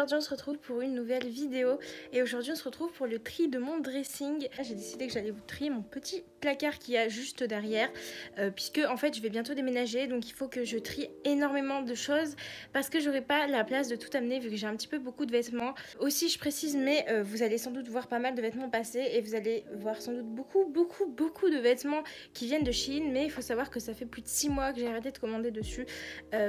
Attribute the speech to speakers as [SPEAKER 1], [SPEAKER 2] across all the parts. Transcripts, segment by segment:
[SPEAKER 1] aujourd'hui on se retrouve pour une nouvelle vidéo et aujourd'hui on se retrouve pour le tri de mon dressing. J'ai décidé que j'allais vous trier mon petit placard qui a juste derrière puisque en fait je vais bientôt déménager, donc il faut que je trie énormément de choses parce que j'aurai pas la place de tout amener vu que j'ai un petit peu beaucoup de vêtements. Aussi je précise, mais vous allez sans doute voir pas mal de vêtements passer et vous allez voir sans doute beaucoup de vêtements qui viennent de Shein, mais il faut savoir que ça fait plus de 6 mois que j'ai arrêté de commander dessus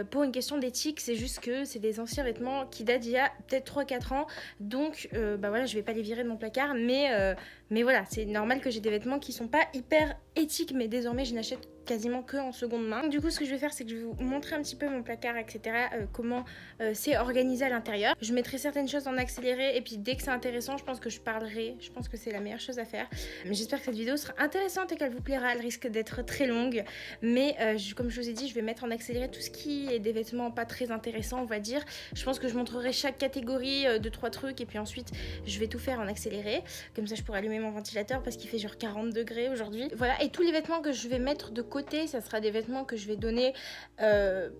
[SPEAKER 1] pour une question d'éthique. C'est juste que c'est des anciens vêtements qui datent d'il y a peut-être 3-4 ans, donc bah voilà, je vais pas les virer de mon placard, mais voilà, c'est normal que j'ai des vêtements qui sont pas hyper éthiques, mais désormais je n'achète quasiment que en seconde main. Donc, du coup ce que je vais faire, c'est que je vais vous montrer un petit peu mon placard, etc., comment c'est organisé à l'intérieur. Je mettrai certaines choses en accéléré et puis dès que c'est intéressant, je pense que je parlerai. Je pense que c'est la meilleure chose à faire, mais j'espère que cette vidéo sera intéressante et qu'elle vous plaira. Elle risque d'être très longue, mais comme je vous ai dit, je vais mettre en accéléré tout ce qui est des vêtements pas très intéressants, on va dire. Je pense que je montrerai chaque catégorie de 3 trucs et puis ensuite je vais tout faire en accéléré, comme ça je pourrai allumer mon ventilateur parce qu'il fait genre 40 degrés aujourd'hui. Voilà, et tous les vêtements que je vais mettre de côté, ça sera des vêtements que je vais donner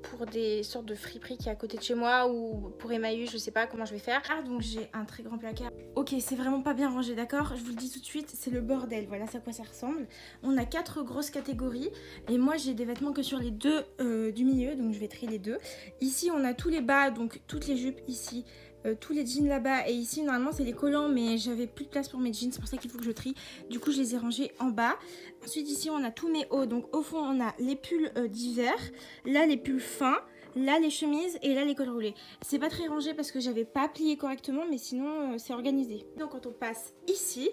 [SPEAKER 1] pour des sortes de friperies qui est à côté de chez moi ou pour Emmaüs, je sais pas comment je vais faire. Ah, donc j'ai un très grand placard. Ok, c'est vraiment pas bien rangé, d'accord? Je vous le dis tout de suite, c'est le bordel. Voilà à quoi ça ressemble. On a 4 grosses catégories et moi j'ai des vêtements que sur les deux du milieu, donc je vais trier les deux. Ici on a tous les bas, donc toutes les jupes ici, tous les jeans là-bas, et ici normalement c'est les collants, mais j'avais plus de place pour mes jeans, c'est pour ça qu'il faut que je trie. Du coup je les ai rangés en bas. Ensuite ici on a tous mes hauts, donc au fond on a les pulls d'hiver, là les pulls fins, là les chemises et là les cols roulés. C'est pas très rangé parce que j'avais pas plié correctement, mais sinon c'est organisé. Donc quand on passe ici,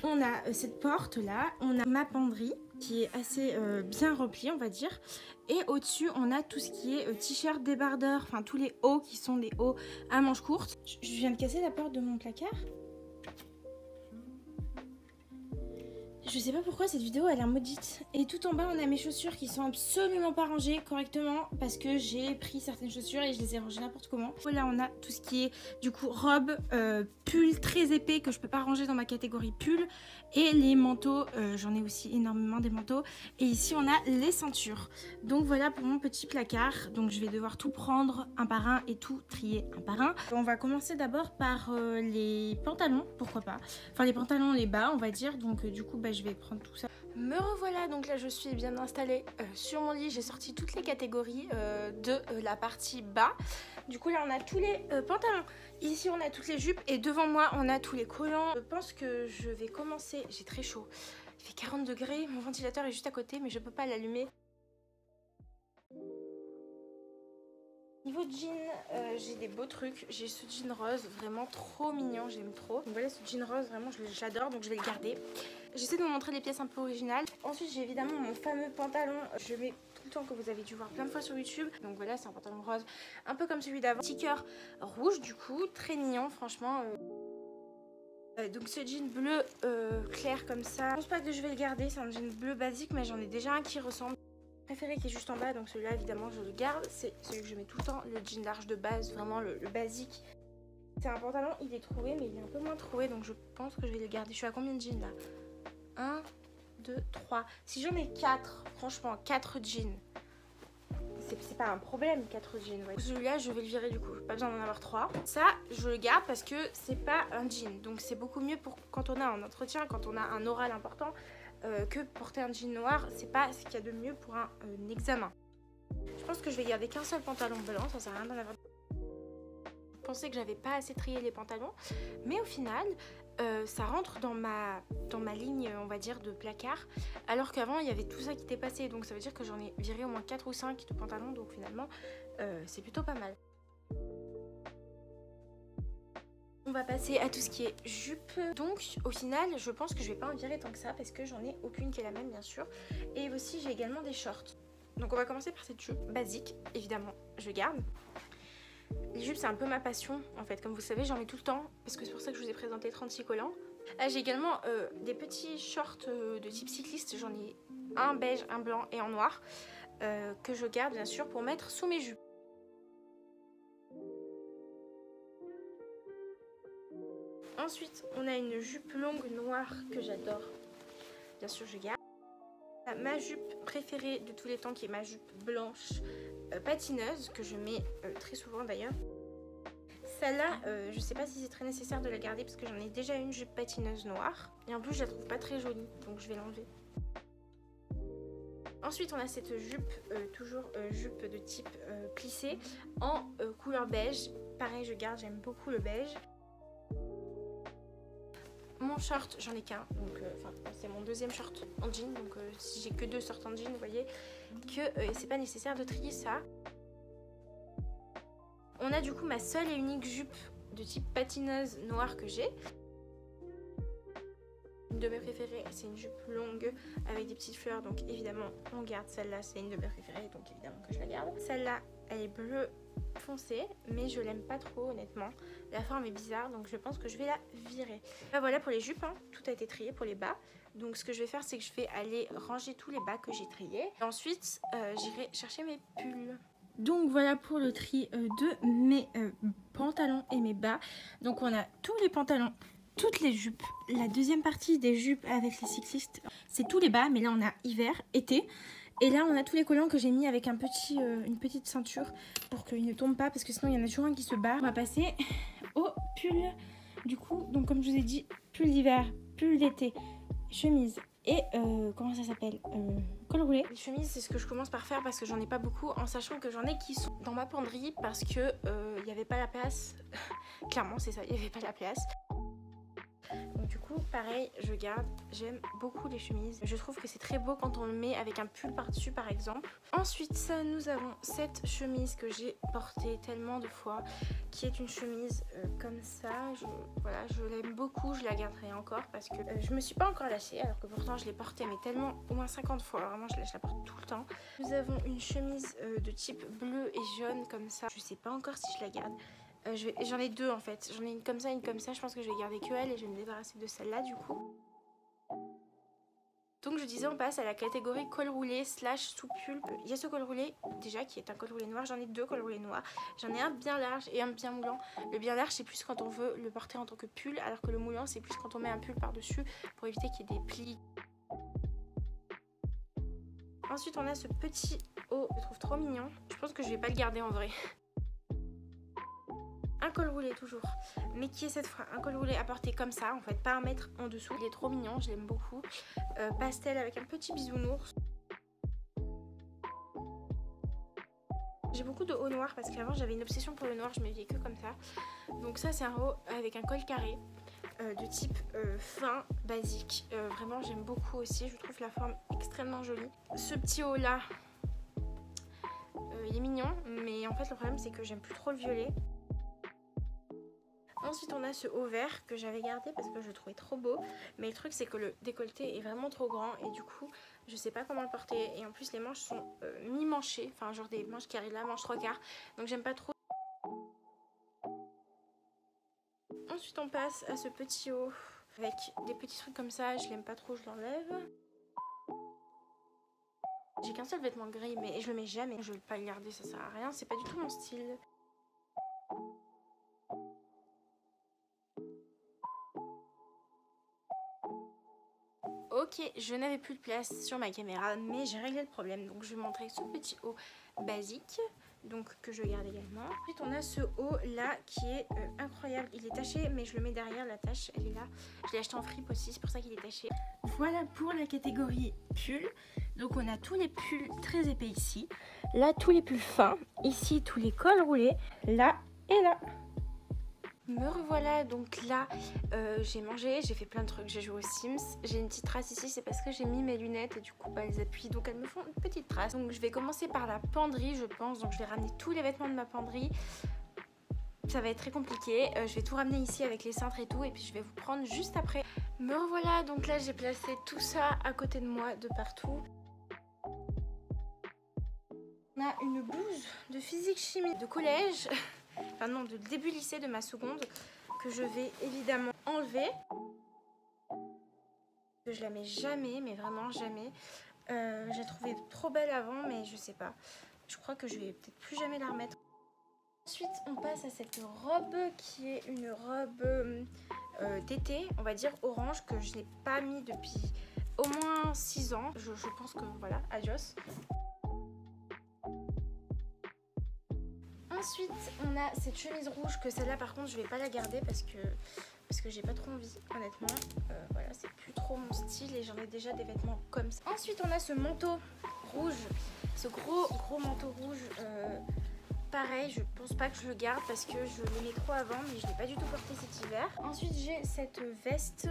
[SPEAKER 1] on a cette porte là, on a ma penderie qui est assez bien remplie, on va dire. Et au-dessus, on a tout ce qui est t-shirt, débardeur, enfin tous les hauts qui sont des hauts à manches courtes. Je viens de casser la porte de mon placard. Je sais pas pourquoi cette vidéo elle est maudite. Et tout en bas on a mes chaussures qui sont absolument pas rangées correctement parce que j'ai pris certaines chaussures et je les ai rangées n'importe comment. Là on a tout ce qui est du coup robe, pull très épais que je peux pas ranger dans ma catégorie pull, et les manteaux, j'en ai aussi énormément des manteaux. Et ici on a les ceintures. Donc voilà pour mon petit placard. Donc je vais devoir tout prendre un par un et tout trier un par un. On va commencer d'abord par les pantalons, pourquoi pas. Enfin les pantalons, les bas on va dire. Donc du coup bah, je vais prendre tout ça. Me revoilà, donc là je suis bien installée sur mon lit. J'ai sorti toutes les catégories de la partie bas. Du coup là on a tous les pantalons. Ici on a toutes les jupes et devant moi on a tous les collants. Je pense que je vais commencer, j'ai très chaud. Il fait 40 degrés, mon ventilateur est juste à côté mais je peux pas l'allumer. Niveau jean, j'ai des beaux trucs. J'ai ce jean rose, vraiment trop mignon, j'aime trop. Donc voilà, ce jean rose, vraiment j'adore, donc je vais le garder. J'essaie de vous montrer les pièces un peu originales. Ensuite j'ai évidemment mon fameux pantalon. Je mets tout le temps, que vous avez dû voir plein de fois sur YouTube. Donc voilà, c'est un pantalon rose, un peu comme celui d'avant. Petit cœur rouge du coup, très mignon franchement. Donc ce jean bleu clair comme ça, je pense pas que je vais le garder, c'est un jean bleu basique, mais j'en ai déjà un qui ressemble. Préféré qui est juste en bas, donc celui-là évidemment je le garde, c'est celui que je mets tout le temps, le jean large de base, vraiment le basique. C'est un pantalon, il est troué mais il est un peu moins troué, donc je pense que je vais le garder. Je suis à combien de jeans là? 1, 2, 3. Si j'en ai 4, franchement 4 jeans, c'est pas un problème, 4 jeans. Ouais. Celui-là je vais le virer du coup, pas besoin d'en avoir 3. Ça je le garde parce que c'est pas un jean, donc c'est beaucoup mieux pour quand on a un entretien, quand on a un oral important. Que porter un jean noir, c'est pas ce qu'il y a de mieux pour un examen. Je pense que je vais garder qu'un seul pantalon blanc, ça sert à rien d'en avoir. Je pensais que j'avais pas assez trié les pantalons, mais au final ça rentre dans ma ligne, on va dire, de placard, alors qu'avant il y avait tout ça qui était passé, donc ça veut dire que j'en ai viré au moins 4 ou 5 de pantalons, donc finalement c'est plutôt pas mal. On va passer à tout ce qui est jupe. Donc au final je pense que je vais pas en virer tant que ça parce que j'en ai aucune qui est la même bien sûr. Et aussi j'ai également des shorts. Donc on va commencer par cette jupe basique, évidemment je garde. Les jupes c'est un peu ma passion en fait, comme vous savez j'en mets tout le temps parce que c'est pour ça que je vous ai présenté 36 collants. Là j'ai également des petits shorts de type cycliste, j'en ai un beige, un blanc et en noir que je garde bien sûr pour mettre sous mes jupes. Ensuite, on a une jupe longue noire que j'adore. Bien sûr, je garde. Ma jupe préférée de tous les temps qui est ma jupe blanche patineuse que je mets très souvent d'ailleurs. Celle-là, je sais pas si c'est très nécessaire de la garder parce que j'en ai déjà une jupe patineuse noire. Et en plus, je la trouve pas très jolie, donc je vais l'enlever. Ensuite, on a cette jupe, toujours jupe de type plissé, en couleur beige. Pareil, je garde, j'aime beaucoup le beige. Mon short, j'en ai qu'un, donc c'est mon deuxième short en jean, donc si j'ai que 2 shorts en jean, vous voyez que c'est pas nécessaire de trier ça. On a du coup ma seule et unique jupe de type patineuse noire que j'ai. Une de mes préférées, c'est une jupe longue avec des petites fleurs, donc évidemment on garde celle-là, c'est une de mes préférées, donc évidemment que je la garde. Celle-là, elle est bleue foncé, mais je l'aime pas trop honnêtement. La forme est bizarre, donc je pense que je vais la virer. Là, voilà pour les jupes, hein. Tout a été trié pour les bas. Donc ce que je vais faire, c'est que je vais aller ranger tous les bas que j'ai triés. Et ensuite, j'irai chercher mes pulls. Donc voilà pour le tri de mes pantalons et mes bas. Donc on a tous les pantalons, toutes les jupes. La deuxième partie des jupes avec les cyclistes, c'est tous les bas, mais là on a hiver, été. Et là on a tous les collants que j'ai mis avec une petite ceinture pour qu'ils ne tombent pas, parce que sinon il y en a toujours un qui se barre. On va passer au pull. Du coup, donc comme je vous ai dit, pull d'hiver, pull d'été, chemise et comment ça s'appelle, col roulé. Les chemises, c'est ce que je commence par faire parce que j'en ai pas beaucoup, en sachant que j'en ai qui sont dans ma penderie parce que il n'y avait pas la place. Clairement c'est ça, il n'y avait pas la place. Donc du coup pareil, je garde, j'aime beaucoup les chemises. Je trouve que c'est très beau quand on le met avec un pull par dessus par exemple. Ensuite ça, nous avons cette chemise que j'ai portée tellement de fois, qui est une chemise comme ça. Voilà, je l'aime beaucoup, je la garderai encore parce que je me suis pas encore lâchée, alors que pourtant je l'ai portée mais tellement, au moins 50 fois. Vraiment je la porte tout le temps. Nous avons une chemise de type bleu et jaune comme ça. Je sais pas encore si je la garde. J'en ai 2 en fait, j'en ai une comme ça, une comme ça. Je pense que je vais garder que elle et je vais me débarrasser de celle-là du coup. Donc je disais, on passe à la catégorie col roulé slash sous-pull. Il y a ce col roulé déjà qui est un col roulé noir. J'en ai 2 col roulés noirs. J'en ai un bien large et un bien moulant. Le bien large c'est plus quand on veut le porter en tant que pull, alors que le moulant c'est plus quand on met un pull par dessus pour éviter qu'il y ait des plis. Ensuite on a ce petit haut, je le trouve trop mignon. Je pense que je vais pas le garder en vrai. Un col roulé toujours, mais qui est cette fois un col roulé à porter comme ça en fait, pas un mètre en dessous. Il est trop mignon, je l'aime beaucoup. Pastel avec un petit bisounours. J'ai beaucoup de hauts noirs parce qu'avant j'avais une obsession pour le noir, je m'habillais que comme ça. Donc ça c'est un haut avec un col carré de type fin, basique. Vraiment j'aime beaucoup aussi, je trouve la forme extrêmement jolie. Ce petit haut là, il est mignon, mais en fait le problème c'est que j'aime plus trop le violet. Ensuite on a ce haut vert que j'avais gardé parce que je le trouvais trop beau, mais le truc c'est que le décolleté est vraiment trop grand et du coup je sais pas comment le porter, et en plus les manches sont mi-manchées, enfin genre des manches qui arrivent là, manche 3/4, donc j'aime pas trop. Ensuite on passe à ce petit haut avec des petits trucs comme ça, je l'aime pas trop, je l'enlève. J'ai qu'un seul vêtement gris mais je le mets jamais, je vais pas le garder, ça sert à rien, c'est pas du tout mon style. Ok, je n'avais plus de place sur ma caméra, mais j'ai réglé le problème. Donc je vais montrer ce petit haut basique, donc que je garde également. Ensuite on a ce haut là qui est incroyable. Il est taché, mais je le mets derrière, la tache elle est là. Je l'ai acheté en fripe aussi, c'est pour ça qu'il est taché. Voilà pour la catégorie pull. Donc on a tous les pulls très épais ici. Là tous les pulls fins. Ici tous les cols roulés. Là et là. Me revoilà, donc là j'ai mangé, j'ai fait plein de trucs, j'ai joué aux Sims. J'ai une petite trace ici, c'est parce que j'ai mis mes lunettes et du coup elles appuient, donc elles me font une petite trace. Donc je vais commencer par la penderie je pense, donc je vais ramener tous les vêtements de ma penderie. Ça va être très compliqué, je vais tout ramener ici avec les cintres et tout, et puis je vais vous prendre juste après. Me revoilà, donc là j'ai placé tout ça à côté de moi de partout. On a une blouse de physique chimie de collège. Enfin non, de début lycée de ma seconde, que je vais évidemment enlever. Je la mets jamais, mais vraiment jamais. Je la trouvais trop belle avant, mais je sais pas. Je crois que je vais peut-être plus jamais la remettre. Ensuite, on passe à cette robe qui est une robe d'été, on va dire orange, que je n'ai pas mis depuis au moins 6 ans. Je pense que voilà, adios. Ensuite on a cette chemise rouge que celle-là par contre je vais pas la garder parce que j'ai pas trop envie honnêtement. Voilà, c'est plus trop mon style et j'en ai déjà des vêtements comme ça. Ensuite on a ce manteau rouge, ce gros manteau rouge. Pareil, je pense pas que je le garde parce que je l'aimais trop avant, mais je l'ai pas du tout porté cet hiver. Ensuite j'ai cette veste,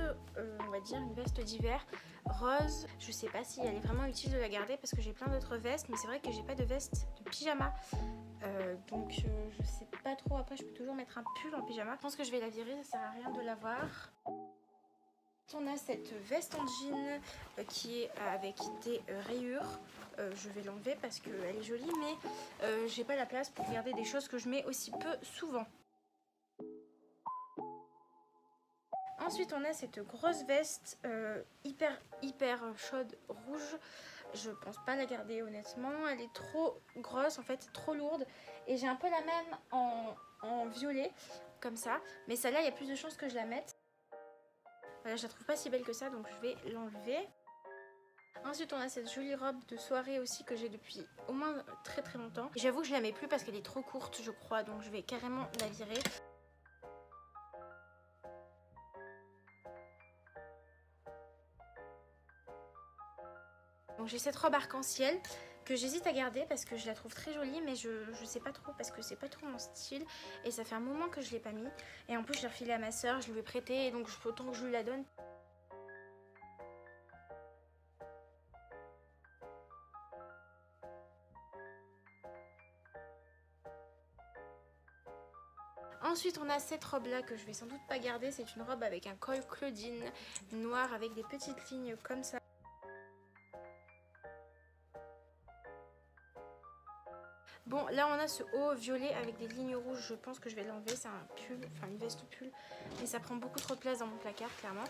[SPEAKER 1] on va dire une veste d'hiver rose. Je sais pas si elle est vraiment utile de la garder parce que j'ai plein d'autres vestes, mais c'est vrai que j'ai pas de veste de pyjama. Donc je sais pas trop, après je peux toujours mettre un pull en pyjama. Je pense que je vais la virer, ça sert à rien de l'avoir. On a cette veste en jean qui est avec des rayures. Je vais l'enlever parce qu'elle est jolie, mais j'ai pas la place pour garder des choses que je mets aussi peu souvent. Ensuite on a cette grosse veste hyper chaude rouge. Je pense pas la garder honnêtement, elle est trop grosse en fait, trop lourde. Et j'ai un peu la même en violet comme ça, mais celle-là il y a plus de chances que je la mette. Voilà, je la trouve pas si belle que ça, donc je vais l'enlever. Ensuite on a cette jolie robe de soirée aussi que j'ai depuis au moins très longtemps. J'avoue que je la mets plus parce qu'elle est trop courte je crois, donc je vais carrément la virer. Donc j'ai cette robe arc-en-ciel que j'hésite à garder parce que je la trouve très jolie, mais je sais pas trop parce que c'est pas trop mon style et ça fait un moment que je l'ai pas mis. Et en plus je l'ai refilée à ma soeur, je lui ai prêté et donc autant que je lui la donne. Ensuite on a cette robe là que je vais sans doute pas garder, c'est une robe avec un col Claudine noir avec des petites lignes comme ça. Bon là on a ce haut violet avec des lignes rouges, je pense que je vais l'enlever, c'est un pull, enfin une veste pull, mais ça prend beaucoup trop de place dans mon placard clairement.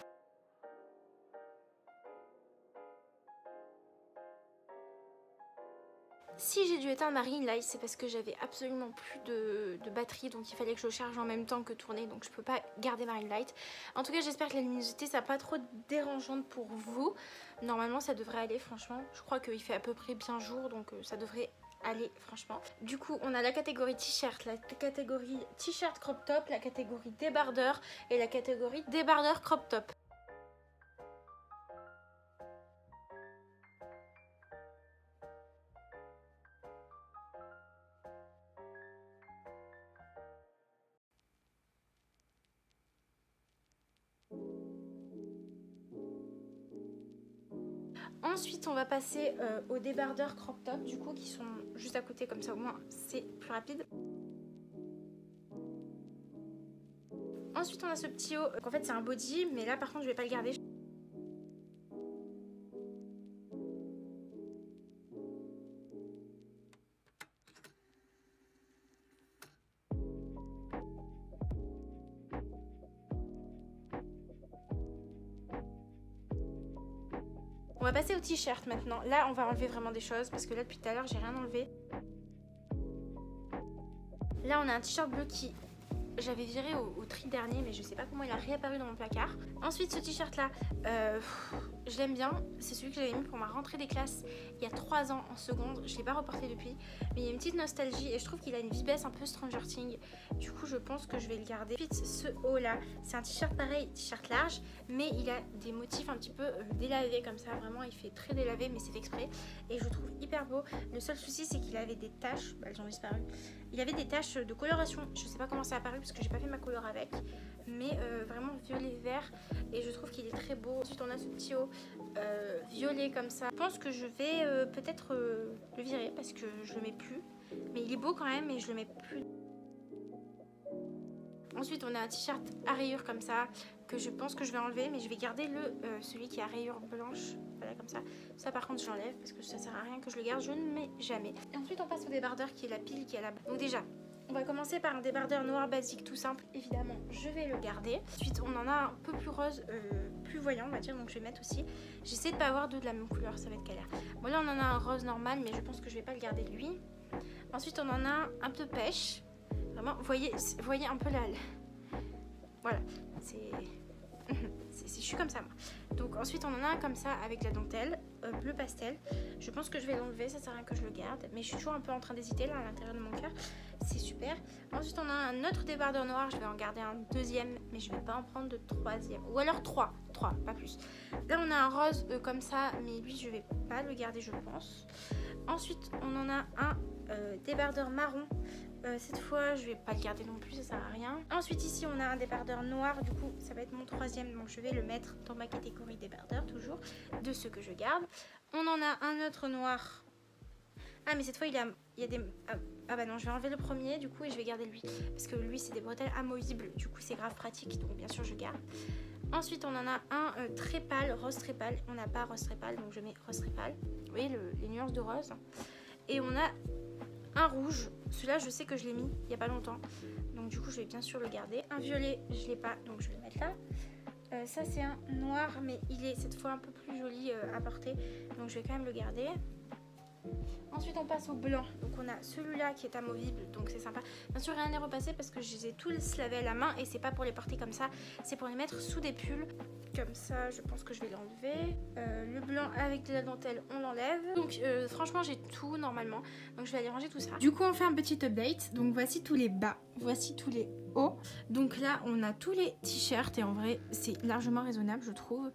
[SPEAKER 1] Si j'ai dû éteindre ma ring light, c'est parce que j'avais absolument plus de batterie, donc il fallait que je charge en même temps que tourner, donc je peux pas garder ma ring light. En tout cas j'espère que la luminosité ça pas trop dérangeante pour vous. Normalement ça devrait aller franchement, je crois qu'il fait à peu près bien jour, donc ça devrait aller franchement. Du coup on a la catégorie t-shirt, la catégorie t-shirt crop top, la catégorie débardeur et la catégorie débardeur crop top. Ensuite on va passer aux débardeurs crop top du coup qui sont juste à côté, comme ça au moins c'est plus rapide. Ensuite on a ce petit haut, en fait c'est un body mais là par contre je vais pas le garder. On va passer au t-shirt maintenant. Là on va enlever vraiment des choses parce que là depuis tout à l'heure j'ai rien enlevé. Là on a un t-shirt bleu qui j'avais viré au tri dernier, mais je sais pas comment il a réapparu dans mon placard. Ensuite ce t-shirt là, je l'aime bien, c'est celui que j'avais mis pour ma rentrée des classes il y a 3 ans en seconde. Je l'ai pas reporté depuis, mais il y a une petite nostalgie et je trouve qu'il a une vibesse un peu Stranger Things. Du coup je pense que je vais le garder. Ensuite ce haut là, c'est un t-shirt pareil, t-shirt large, mais il a des motifs un petit peu délavés comme ça. Vraiment il fait très délavé, mais c'est fait exprès et je le trouve hyper beau. Le seul souci c'est qu'il avait des taches, bah, elles ont disparu. Il avait des taches de coloration, je sais pas comment ça a apparu parce que j'ai pas fait ma couleur avec, mais vraiment violet vert et je trouve qu'il est très beau. Ensuite on a ce petit haut violet comme ça. Je pense que je vais peut-être le virer parce que je le mets plus, mais il est beau quand même et je le mets plus. Ensuite on a un t-shirt à rayures comme ça que je pense que je vais enlever, mais je vais garder celui qui a rayures blanches, voilà comme ça. Ça par contre je l'enlève parce que ça sert à rien que je le garde, je ne mets jamais. Et ensuite on passe au débardeur qui est la pile qui est là-bas. Donc déjà on va commencer par un débardeur noir basique tout simple, évidemment je vais le garder. Ensuite on en a un peu plus rose, plus voyant on va dire, donc je vais mettre aussi. J'essaie de pas avoir deux de la même couleur, ça va être galère. Bon là on en a un rose normal, mais je pense que je vais pas le garder lui. Ensuite on en a un peu pêche, vraiment voyez un peu là. Voilà, c'est... Je suis comme ça moi. Donc ensuite on en a un comme ça avec la dentelle bleu pastel. Je pense que je vais l'enlever, ça sert à rien que je le garde, mais je suis toujours un peu en train d'hésiter là à l'intérieur de mon cœur. C'est super. Ensuite on a un autre débardeur noir, je vais en garder un deuxième, mais je vais pas en prendre de troisième, ou alors trois, pas plus. Là on a un rose comme ça, mais lui je vais pas le garder je pense. Ensuite on en a un débardeur marron. Cette fois je vais pas le garder non plus, ça sert à rien. Ensuite ici on a un débardeur noir, du coup ça va être mon troisième, donc je vais le mettre dans ma catégorie débardeur toujours, de ceux que je garde. On en a un autre noir. Ah mais cette fois il y a des... Ah bah non, je vais enlever le premier du coup et je vais garder lui, parce que lui c'est des bretelles amovibles, du coup c'est grave pratique, donc bien sûr je garde. Ensuite on en a un très pâle, rose très pâle. On n'a pas rose très pâle, donc je mets rose très pâle. Vous voyez les nuances de rose. Et on a un rouge, celui-là je sais que je l'ai mis il n'y a pas longtemps, donc du coup je vais bien sûr le garder. Un violet je l'ai pas, donc je vais le mettre là. Ça c'est un noir, mais il est cette fois un peu plus joli à porter, donc je vais quand même le garder. Ensuite on passe au blanc, donc on a celui-là qui est amovible, donc c'est sympa. Bien sûr rien n'est repassé parce que je les ai tous lavés à la main et c'est pas pour les porter comme ça, c'est pour les mettre sous des pulls. Comme ça je pense que je vais l'enlever. Le blanc avec de la dentelle on l'enlève. Donc franchement j'ai tout normalement, donc je vais aller ranger tout ça. Du coup on fait un petit update, donc voici tous les bas, voici tous les hauts. Donc là on a tous les t-shirts et en vrai c'est largement raisonnable je trouve.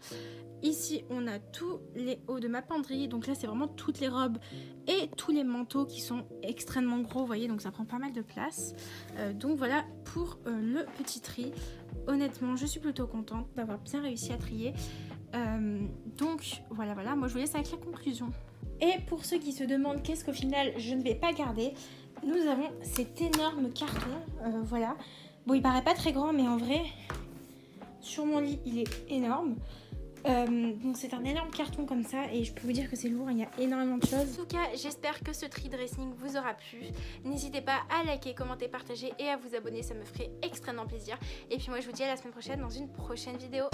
[SPEAKER 1] Ici on a tous les hauts de ma penderie, donc là c'est vraiment toutes les robes et tous les manteaux qui sont extrêmement gros, vous voyez, donc ça prend pas mal de place. Donc voilà pour le petit tri. Honnêtement je suis plutôt contente d'avoir bien réussi à trier. Donc voilà, moi je vous laisse avec la conclusion. Et pour ceux qui se demandent qu'est-ce qu'au final je ne vais pas garder, nous avons cet énorme carton, voilà. Bon il paraît pas très grand mais en vrai sur mon lit il est énorme. Donc c'est un énorme carton comme ça et je peux vous dire que c'est lourd, il y a énormément de choses. En tout cas j'espère que ce tri dressing vous aura plu. N'hésitez pas à liker, commenter, partager et à vous abonner, ça me ferait extrêmement plaisir. Et puis moi je vous dis à la semaine prochaine dans une prochaine vidéo.